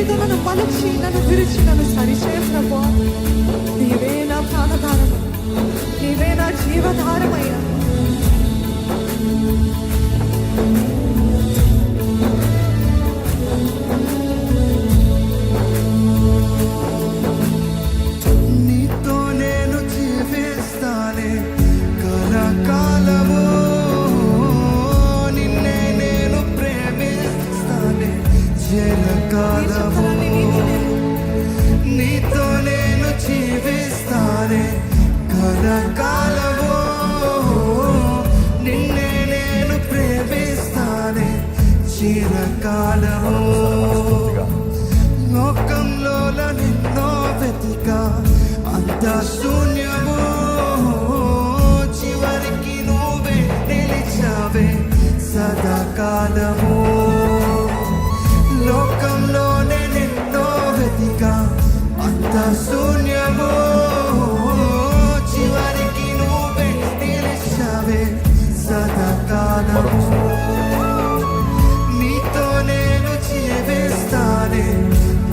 చేతితో నన్ను మలచి నన్ను విరిచి నన్ను సరిచే ప్రభువా. నీవే నా ప్రాణధారము, నీవే నా జీవధారమయ్యా. నీతో నేను జీవిస్తానే కలకాలము, నిన్నే నేను ప్రేమిస్తానే చిరకాలము. నీతో నేను జీవిస్తానే కలకాలము, నిన్నే నేను ప్రేమిస్తానే చిరకాలము. లోకంలో నిన్నో వెతిక అంత శూన్యము, చివరికి నువ్వే నిలిచావే సదాకాలము. లోకంలోనే నిన్నో వెతిక అంత శూన్యము, చివరికి నువ్వే నిలిచావే సదాకాలము. నీతో నేను జీవిస్తానే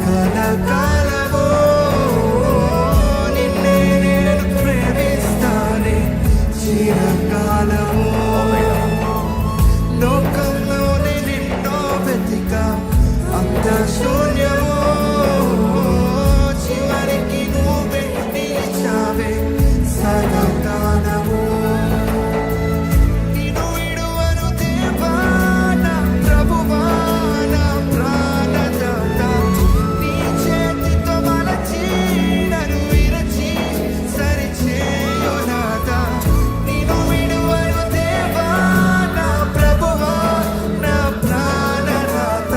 కలకాలము, నిన్నే నేను ప్రేమిస్తానే చిరకాలము. లోకంలోనే నిన్నో వెతిక అంత శూన్యము, చివరికి నువ్వే నిలిచావే సదాకాలము. నిన్ను విడువను దేవా నా ప్రభువా, నా ప్రాణదాత. నీ చేతితో మలచి నన్ను విరచి సరిచేయు నాథా. నిన్ను విడువను దేవా నా ప్రభువా, నా ప్రాణదాత.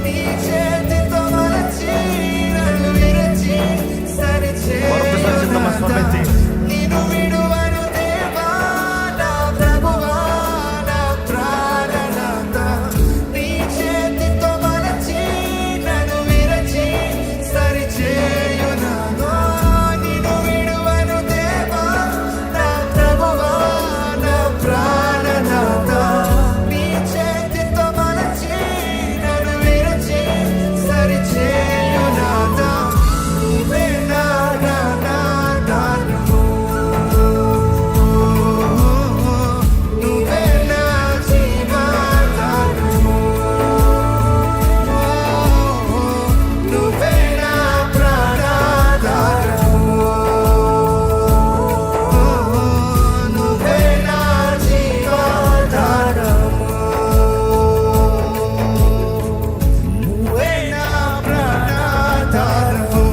నీ చేతితో మలచి నన్ను విరచి సరిచేయు నాథా. నిన్ను విడువను దేవా నా ప్రభువా, నా ప్రాణదాత. నీ చేతితో మలచి నన్ను విరచి సరిచేయు నాథా. నిన్ను విడువను దేవా నా ప్రభువా, నా ప్రాణదాత. నీ చేతితో మలచి నన్ను విరచి సరిచేయు నాథా. నువ్వే నా దానము, నువ్వే నా జీవధారము, నువ్వే నా ప్రాణధారము, నువ్వే నా జీవధారము, నువ్వే నా ప్రాణధారము,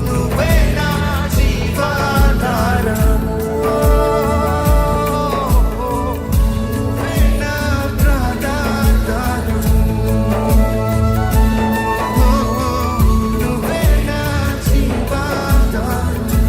నువ్వే నా జీవధారము, నువ్వే నా ప్రాణధారము, నువ్వే నా జీవధారము.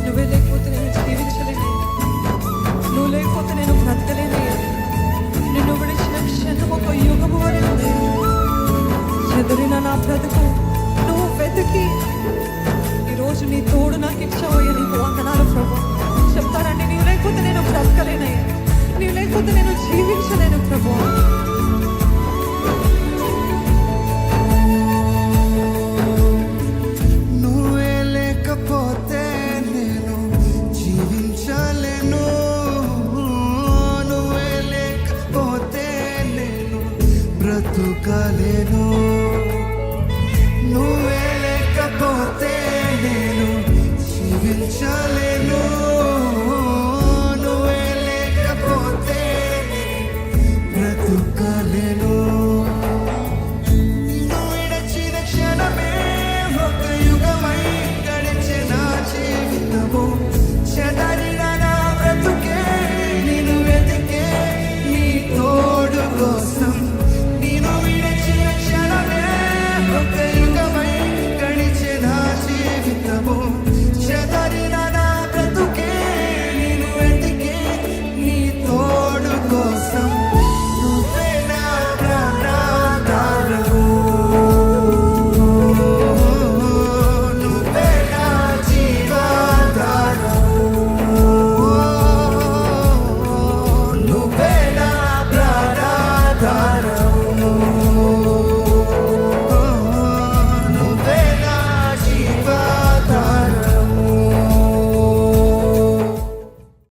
నువ్వే లేకపోతే నేను జీవించలేనయ్యా, నువ్వు లేకపోతే నేను బ్రతకలేనయ్యా. నిన్ను విడిచిన క్షణం ఒక యుగము వలె ఉంది. చెదిరిన నా బ్రతుకు నువ్వు వెతికి ఈరోజు నీ తోడు నాకు ఇచ్చావయ్యా. నీకు వందనాలు ప్రభు. చెప్తానండి, నీవు లేకపోతే నేను బ్రతకలేనయ్యా, నీవు లేకపోతే నేను జీవించలేను ప్రభు.